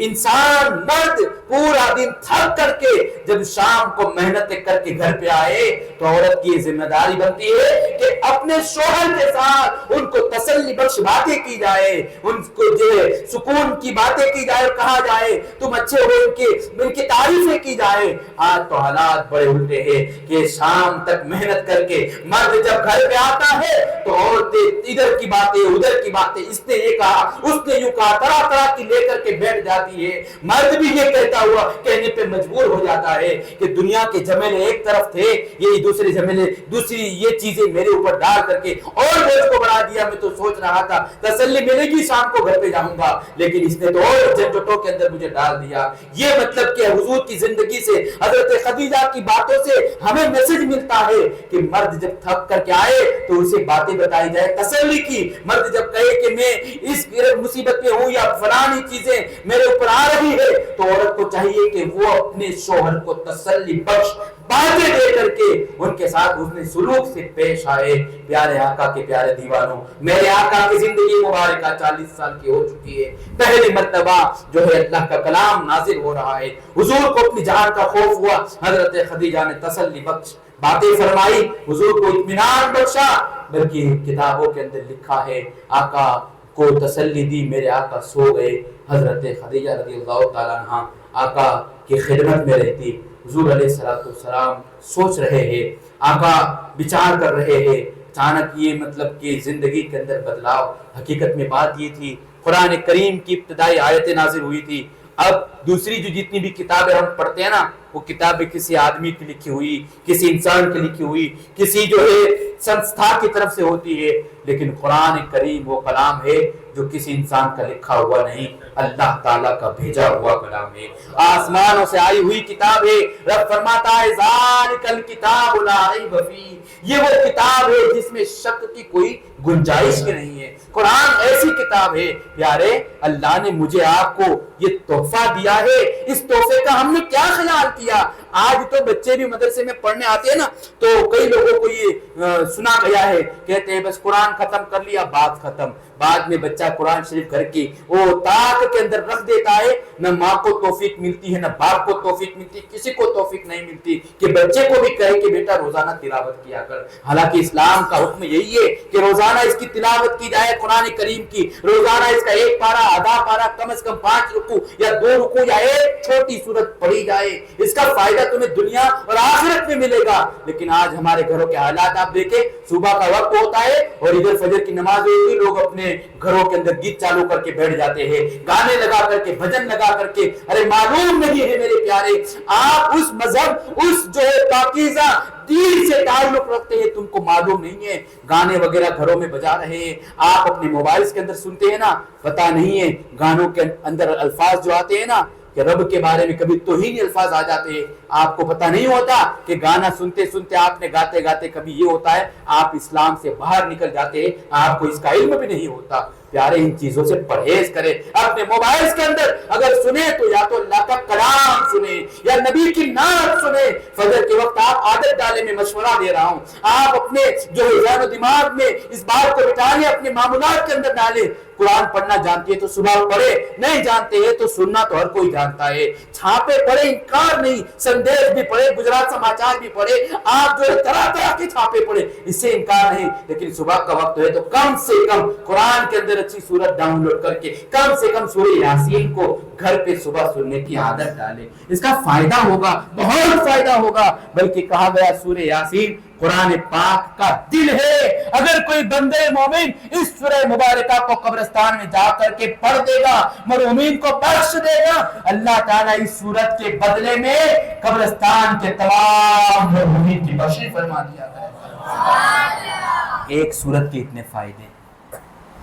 انسان مرد پورا دن تھک کر کے جب شام کو محنت کر کے گھر پہ آئے تو عورت کی ذمہ داری بنتی ہے کہ اپنے شوہر کے ساتھ ان کو تسلی بخش باتیں کی جائے، ان کو جو سکون کی باتیں کی جائے اور کہا جائے تم اچھے ہو، ان کی تعریفیں کی جائے۔ آج تو حالات بڑے الٹے ہیں کہ شام تک محنت کر کے مرد جب گھر پہ آتا ہے تو عورتیں ادھر کی باتیں ادھر کی باتیں، اس نے یہ کہا اس نے یوں کہا، طرح طرح کی لے کر کے بیٹھ جاتی ہے۔ مرد بھی یہ کہتا ہوا کہنے پہ مجبور ہو جاتا ہے کہ دنیا کے جھمیلے ایک طرف تھے، یہی دوسرے جھمیلے، دوسری یہ چیزیں میرے اوپر ڈال کر کے اور بوجھ کو بڑھا دیا۔ میں تو سوچ رہا تھا تسلی ملے گی، شام کو گھر پہ جاؤں گا، لیکن اس نے تو اور جھنجھٹوں کے اندر مجھے ڈال دیا۔ یہ مطلب کہ حضور کی زندگی سے، حضرت خدیجہ کی باتوں سے ہمیں میسج ملتا ہے کہ مرد جب تھک کر کے آئے تو اسے باتیں بتائی جائے، تسلی کی۔ مرد جب کہے کہ میں اس مصیبت میں ہوں یا فلانی چیزیں میرے اوپر آ رہی ہے تو عورت کو چاہیے کہ وہ اپنے شوہر کو تسلی بخش باتیں دے کر کے ان کے ساتھ حسن سلوک سے پیش آئے۔ پیارے آقا کے پیارے دیوانوں، میرے آقا کی زندگی مبارکہ 40 سال کی ہو چکی ہے، پہلی مرتبہ جو ہے اللہ کا کلام نازل ہو رہا ہے، حضور کو اپنی جان کا خوف ہوا، حضرت خدیجہ نے تسلی بخش باتیں فرمائی، حضور کو اطمینان بخشا، بلکہ کتابوں کے اندر لکھا ہے آقا کو تسلی دی، میرے آقا سو گئے۔ حضرت خدیجہ رضی اللہ تعالیٰ عنہ آقا کی خدمت میں رہتی، حضور علیہ السلام سوچ رہے ہیں، آقا بچار کر رہے ہیں، اچانک یہ مطلب کہ زندگی کے اندر بدلاؤ۔ حقیقت میں بات یہ تھی قرآن کریم کی ابتدائی آیتیں نازل ہوئی تھی، اب دوسری جو جتنی بھی کتابیں ہم پڑھتے ہیں نا وہ کتابیں کسی آدمی کی لکھی ہوئی، کسی انسان کی لکھی ہوئی، کسی جو ہے سنستھا کی طرف سے ہوتی ہے، لیکن قرآن کریم وہ کلام ہے جو کسی انسان کا لکھا ہوا نہیں، اللہ تعالیٰ کا بھیجا ہوا کلام ہے، آسمانوں سے آئی ہوئی کتاب ہے۔ رب فرماتا ہے ذالک الکتاب لا ریب فیہ، یہ وہ کتاب ہے جس میں شک کی کوئی گنجائش ہی نہیں ہے۔ قرآن ایسی کتاب ہے پیارے، اللہ نے مجھے آپ کو یہ تحفہ دیا ہے، اس تحفے کا ہم نے کیا خیال کیا؟ آج تو بچے بھی مدرسے میں پڑھنے آتے ہیں نا تو کئی لوگوں کو یہ سنا گیا ہے، کہتے ہیں بس قرآن ختم کر لیا بات ختم۔ بعد میں بچہ قرآن شریف گھر کی وہ تاک کے اندر رکھ دیتا ہے، نہ ماں کو توفیق ملتی ہے نہ باپ کو توفیق ملتی، کسی کو توفیق نہیں ملتی کہ بچے کو بھی کہے کہ بیٹا روزانہ تلاوت کیا کر۔ حالانکہ اسلام کا حکم یہی ہے کہ روزانہ اس کی تلاوت کی جائے قرآن کریم کی، روزانہ اس کا ایک پارہ آدھا پارہ کم از کم 5 رکوع یا 2 رکوع یا ایک چھوٹی سورت پڑھی جائے، اس کا فائدہ تمہیں دنیا اور آخرت میں ملے گا۔ لیکن آج ہمارے گھروں کے حالات آپ دیکھیں، صبح کا وقت ہوتا ہے اور ادھر فجر کی نماز ہوتی، لوگ اپنے گھروں کے اندر گیت چالو کر کے بیٹھ جاتے ہیں، گانے لگا کر کے، بھجن لگا کر کے۔ ارے معلوم نہیں ہے میرے پیارے، آپ اس مذہب، اس جو ہے پاکیزہ دین سے تعلق رکھتے ہیں، تم کو معلوم نہیں ہے، گانے وغیرہ گھروں میں بجا رہے ہیں، آپ اپنے موبائلز کے اندر سنتے ہیں نا، پتہ نہیں ہے گانوں کے اندر الفاظ جو آتے ہیں نا کہ رب کے بارے میں کبھی توہین الفاظ آ جاتے ہیں، آپ کو پتہ نہیں ہوتا کہ گانا سنتے سنتے آپ نے گاتے گاتے کبھی یہ ہوتا ہے آپ اسلام سے باہر نکل جاتے ہیں، آپ کو اس کا علم بھی نہیں ہوتا۔ پیارے ان چیزوں سے پرہیز کریں، اپنے موبائلز کے اندر اگر سنیں تو یا تو اللہ کا کلام سنیں یا نبی کی نعت سنیں۔ فجر کے وقت آپ عادت ڈالیں، میں مشورہ دے رہا ہوں، آپ اپنے جو ذہن و دماغ میں اس بات کو بٹھائیں، اپنے معمولات کے اندر ڈالیں۔ قرآن پڑھنا جانتی ہے تو صبح پڑھے، نہیں جانتے ہیں تو سننا تو ہر کوئی جانتا ہے، چھاپے پڑھے انکار نہیں، سندیش بھی پڑھے، گجرات سماچار بھی پڑھے، آپ جو ہے طرح طرح کے چھاپے پڑھے، اس سے انکار نہیں، لیکن صبح کا وقت ہے تو کم سے کم قرآن کے اندر اچھی سورت ڈاؤن لوڈ کر کے کم سے کم سورہ یاسین کو گھر پہ صبح سننے کی عادت ڈالیں، اس کا فائدہ ہوگا، بہت فائدہ ہوگا۔ بلکہ کہا گیا سورہ یاسین قرآن پاک کا دل ہے، اگر کوئی بندے مومن اس سورہ مبارکہ کو قبرستان میں جا کر کے پڑھ دے گا، مرحومین کو بخش دے گا، اللہ تعالیٰ اس سورت کے بدلے میں قبرستان کے تمام مرحومین کی بخشش فرما دیا گیا۔ ایک سورت کے اتنے فائدے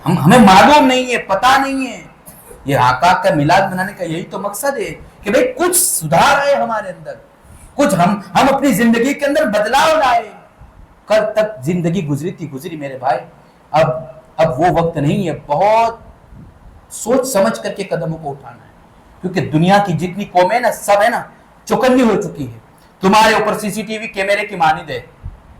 ہمیں معلوم نہیں ہے، پتہ نہیں ہے۔ یہ آقا کا میلاد منانے کا یہی تو مقصد ہے کہ بھئی کچھ سدھار آئے ہمارے اندر، کچھ ہم اپنی زندگی کے اندر بدلاؤ لائے۔ کل تک زندگی گزری تھی گزری میرے بھائی، اب وہ وقت نہیں ہے، بہت سوچ سمجھ کر کے قدموں کو اٹھانا ہے، کیونکہ دنیا کی جتنی قومیں نا سب ہے نا چوکندی ہو چکی ہے، تمہارے اوپر سی سی ٹی وی کیمرے کی مانند ہے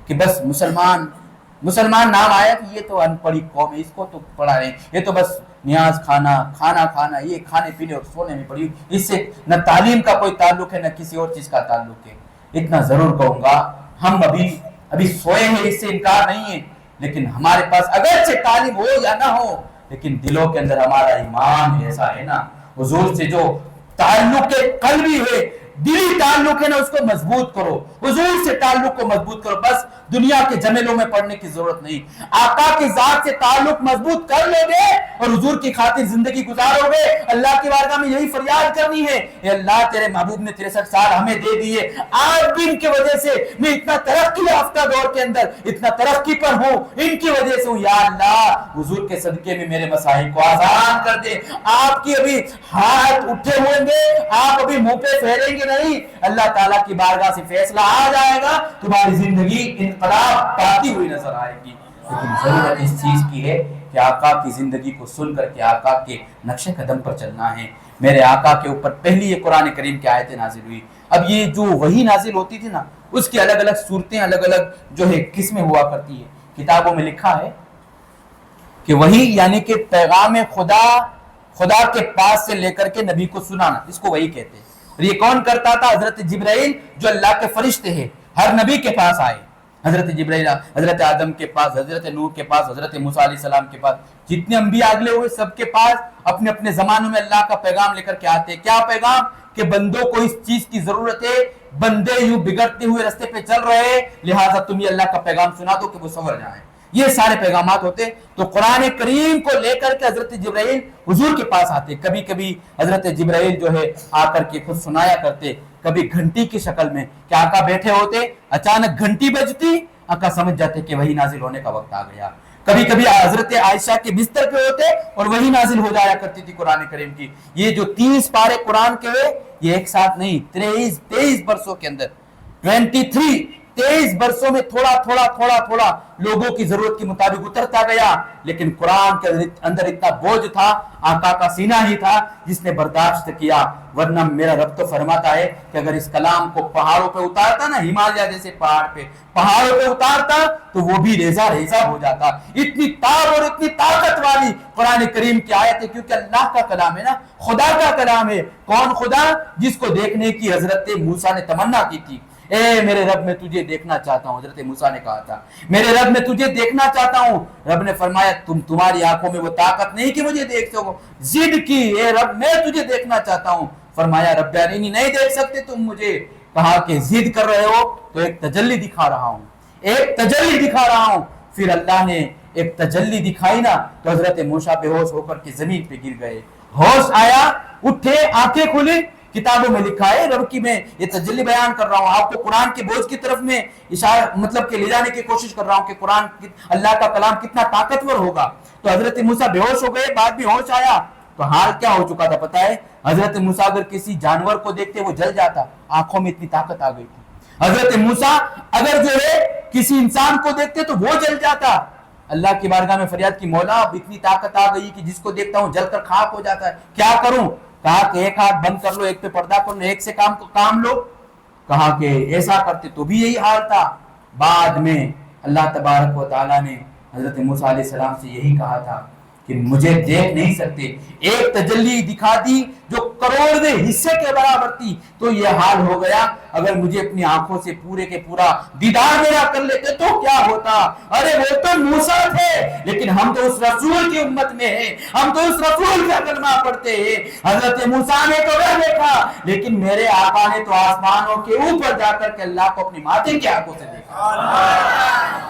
کہ بس مسلمان نام آیا کہ یہ تو ان پڑھی قوم ہے، اس کو تو پڑھا رہے ہیں، یہ تو بس نیاز کھانا یہ کھانے پینے اور سونے میں پڑھی، اس سے نہ تعلیم کا کوئی تعلق ہے نہ کسی اور چیز کا تعلق ہے۔ اتنا ضرور کہوں گا، ہم ابھی سوئے ہیں، اس سے انکار نہیں ہے، لیکن ہمارے پاس اگرچہ تعلیم ہو یا نہ ہو لیکن دلوں کے اندر ہمارا ایمان ایسا ہے نا، حضور سے جو تعلق قلبی ہے، دلی تعلق ہے نا، اس کو مضبوط کرو، حضور سے تعلق کو مضبوط کرو، بس دنیا کے جمیلوں میں پڑھنے کی ضرورت نہیں، آقا کی ذات سے تعلق مضبوط کر لو گے اور حضور کی خاطر زندگی گزارو گے، اللہ کی بارگاہ میں یہی فریاد کرنی ہے کہ اللہ تیرے محبوب نے 63 سال ہمیں دے دیے، آج بھی ان کی وجہ سے میں اتنا ترقی یافتہ دور کے اندر اتنا ترقی پر ہوں، ان کی وجہ سے ہوں، یا اللہ حضور کے صدقے میں میرے مسائل کو آسان کر دے۔ آپ کی ابھی ہاتھ اٹھے ہوئے گے، آپ ابھی منہ پہ پھیریں گے نہیں، اللہ تعالیٰ کی بارگاہ سے فیصلہ آ جائے گا، تمہاری زندگی انقلاب پاتی ہوئی نظر آئے گی۔ لیکن ضرورت اس چیز کی ہے کہ آقا کی زندگی کو سن کر کے آقا کے نقش قدم پر چلنا ہے۔ میرے آقا کے اوپر پہلی یہ قرآن کریم کی آیتیں نازل ہوئی، اب یہ جو وحی نازل ہوتی تھی نا، اس کی الگ الگ صورتیں الگ الگ جو ہے قسمیں ہوا کرتی ہیں۔ کتابوں میں لکھا ہے کہ وحی یعنی کہ پیغام خدا کے پاس سے لے کر کے نبی کو سنانا، اس کو وحی کہتے ہیں۔ اور یہ کون کرتا تھا؟ حضرت جبرائیل، جو اللہ کے فرشتے ہیں، ہر نبی کے پاس آئے، حضرت جبرائیل حضرت آدم کے پاس، حضرت نوح کے پاس، حضرت موسیٰ علیہ السلام کے پاس، جتنے انبیاء اگلے ہوئے سب کے پاس اپنے اپنے زمانوں میں اللہ کا پیغام لے کر کے آتے ہیں۔ کیا پیغام؟ کہ بندوں کو اس چیز کی ضرورت ہے، بندے یوں بگڑتے ہوئے رستے پہ چل رہے ہیں، لہٰذا تم یہ اللہ کا پیغام سنا دو کہ وہ سنور جائیں۔ یہ سارے پیغامات ہوتے. تو قرآن کریم کو لے کر کے حضرت جبرائیل حضور کے پاس آتے. کبھی کبھی حضرت جبرائیل جو ہے آ کر کے خود سنایا کرتے, کبھی گھنٹی کی شکل میں کہ آقا بیٹھے ہوتے, اچانک گھنٹی بجتی, آقا سمجھ جاتے کہ وہی نازل ہونے کا وقت آ گیا. کبھی کبھی حضرت عائشہ کے بستر پہ ہوتے اور وہی نازل ہو جایا کرتی تھی قرآن کریم کی. یہ جو 30 پارے قرآن کے ہوئے, یہ ایک ساتھ نہیں, 23 برسوں کے اندر, 23 برسوں میں تھوڑا تھوڑا لوگوں کی ضرورت کے مطابق اترتا گیا. لیکن قرآن کے اندر اتنا بوجھ تھا, آقا کا سینہ ہی تھا جس نے برداشت کیا. ورنہ میرا رب تو فرماتا ہے کہ اگر اس کلام کو پہاڑوں پہ اتارتا نا, ہمالیہ جیسے پہاڑ پہ, پہاڑوں پہ اتارتا تو وہ بھی ریزہ ریزہ ہو جاتا. اتنی تاب اور اتنی طاقت والی قرآن کریم کی آیت ہے, کیونکہ اللہ کا کلام ہے نا, خدا کا کلام ہے. کون خدا؟ جس کو دیکھنے کی حضرت موسیٰ نے تمنا کی تھی. اے میرے رب میں تجھے دیکھنا چاہتا ہوں, حضرت موسیٰ نے کہا تھا میرے رب میں تجھے دیکھنا چاہتا ہوں. رب نے فرمایا تمہاری آنکھوں میں وہ طاقت نہیں کہ مجھے دیکھ سکو. ضد کی, اے رب میں تجھے دیکھنا چاہتا ہوں. فرمایا رب العالمین نہیں دیکھ سکتے تم مجھے. کہا کہ ضد کر رہے ہو تو ایک تجلی دکھا رہا ہوں, ایک تجلی دکھا رہا ہوں. پھر اللہ نے ایک تجلی دکھائی نا, تو حضرت موسیٰ بے ہوش ہو کر کے زمین پہ گر گئے. ہوش آیا, اٹھے, آنکھیں کھلی. کتابوں میں لکھا ہے, رب کی میں یہ تجلی بیان کر رہا ہوں آپ کو, قرآن کے بوجھ کی طرف میں اشارہ مطلب کہ لے جانے کی کوشش کر رہا ہوں کہ قرآن اللہ کا کلام کتنا طاقتور ہوگا. تو حضرت موسیٰ بے ہوش ہو گئے, بعد میں ہوش آیا تو حال کیا ہو چکا تھا پتہ ہے؟ حضرت موسیٰ اگر کسی جانور کو دیکھتے وہ جل جاتا, آنکھوں میں اتنی طاقت آ گئی تھی. حضرت موسیٰ اگر جو ہے کسی انسان کو دیکھتے تو وہ جل جاتا. اللہ کی بارگاہ میں فریاد کی, مولا اب اتنی طاقت آ گئی کہ جس کو دیکھتا ہوں جل کر خاک ہو جاتا ہے, کیا کروں؟ کہا کہ ایک ہاتھ بند کر لو, ایک پہ پردہ کر لو, ایک سے کام لو. کہا کہ ایسا کرتے تو بھی یہی حال تھا. بعد میں اللہ تبارک و تعالیٰ نے حضرت موسیٰ علیہ السلام سے یہی کہا تھا کہ مجھے دیکھ نہیں سکتے. ایک تجلی دکھا دی جو کروڑویں حصے کے برابر تھی, تو یہ حال ہو گیا. اگر مجھے اپنی آنکھوں سے پورے کے پورا دیدار میرا کر لیتے تو کیا ہوتا؟ ارے وہ تو موسیٰ تھے, لیکن ہم تو اس رسول کی امت میں ہیں, ہم تو اس رسول کا کلمہ پڑھتے ہیں. حضرت موسیٰ نے تو وہ دیکھا, لیکن میرے آقا نے تو آسمانوں کے اوپر جا کر کے اللہ کو اپنی ماتھے کی آنکھوں سے دیکھا.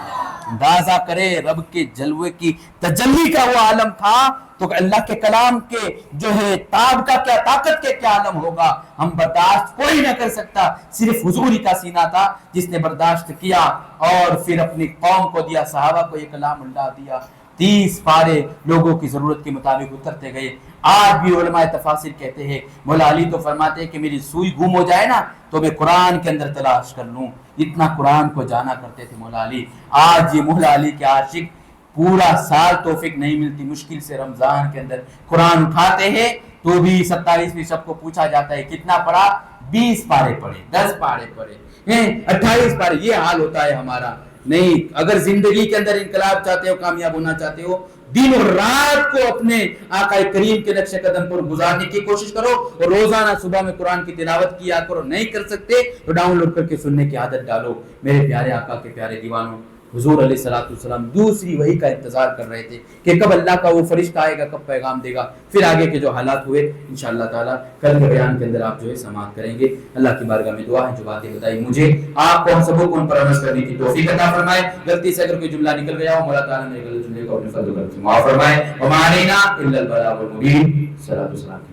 اندازہ کرے رب کے جلوے کی تجلی کا وہ عالم تھا, تو اللہ کے کلام کے جو ہے تاب کا کیا, طاقت کے کیا عالم ہوگا. ہم برداشت کوئی نہ کر سکتا, صرف حضور ہی کا سینہ تھا جس نے برداشت کیا اور پھر اپنی قوم کو دیا, صحابہ کو یہ کلام اللہ دیا. 30 پارے لوگوں کی ضرورت کے مطابق اترتے گئے. آج بھی علماء تفاسیر کہتے ہیں, مولا علی تو فرماتے ہیں کہ میری سوئی گم ہو جائے نا تو میں قرآن کے اندر تلاش کر لوں. اتنا قرآن کو جانا کرتے تھے مولا علی. آج یہ مولا علی کے عاشق پورا سال توفیق نہیں ملتی, مشکل سے رمضان کے اندر قرآن اٹھاتے ہیں تو بھی 27ویں شب کو پوچھا جاتا ہے کتنا پڑھا, 20 پارے پڑھے, 10 پارے پڑھے, 28 پارے. یہ حال ہوتا ہے ہمارا. نہیں, اگر زندگی کے اندر انقلاب چاہتے ہو, کامیاب ہونا چاہتے ہو, دن اور رات کو اپنے آقا کریم کے نقش قدم پر گزارنے کی کوشش کرو, اور روزانہ صبح میں قرآن کی تلاوت کیا کرو. نہیں کر سکتے تو ڈاؤن لوڈ کر کے سننے کی عادت ڈالو. میرے پیارے آقا کے پیارے دیوانوں, حضور علیہ السلام دوسری وحی کا انتظار کر رہے تھے کہ کب اللہ کا وہ فرشتہ آئے گا, کب پیغام دے گا. پھر آگے کے جو حالات ہوئے انشاءاللہ تعالیٰ کل کے بیان کے اندر آپ جو ہے سماعت کریں گے. اللہ کی بارگاہ میں دعا ہے, جو باتیں بتائی مجھے آپ کو ہم سبوں کو ان پر عمل کرنے کی توفیق عطا فرمائے. غلطی سے اگر کوئی جملہ نکل گیا ہو, مولا تعالیٰ میرے غلط جملے کو اپنے فضل و کرم سے معاف فرمائے. وما علینا الا البلاغ المبین. صلاۃ والسلام.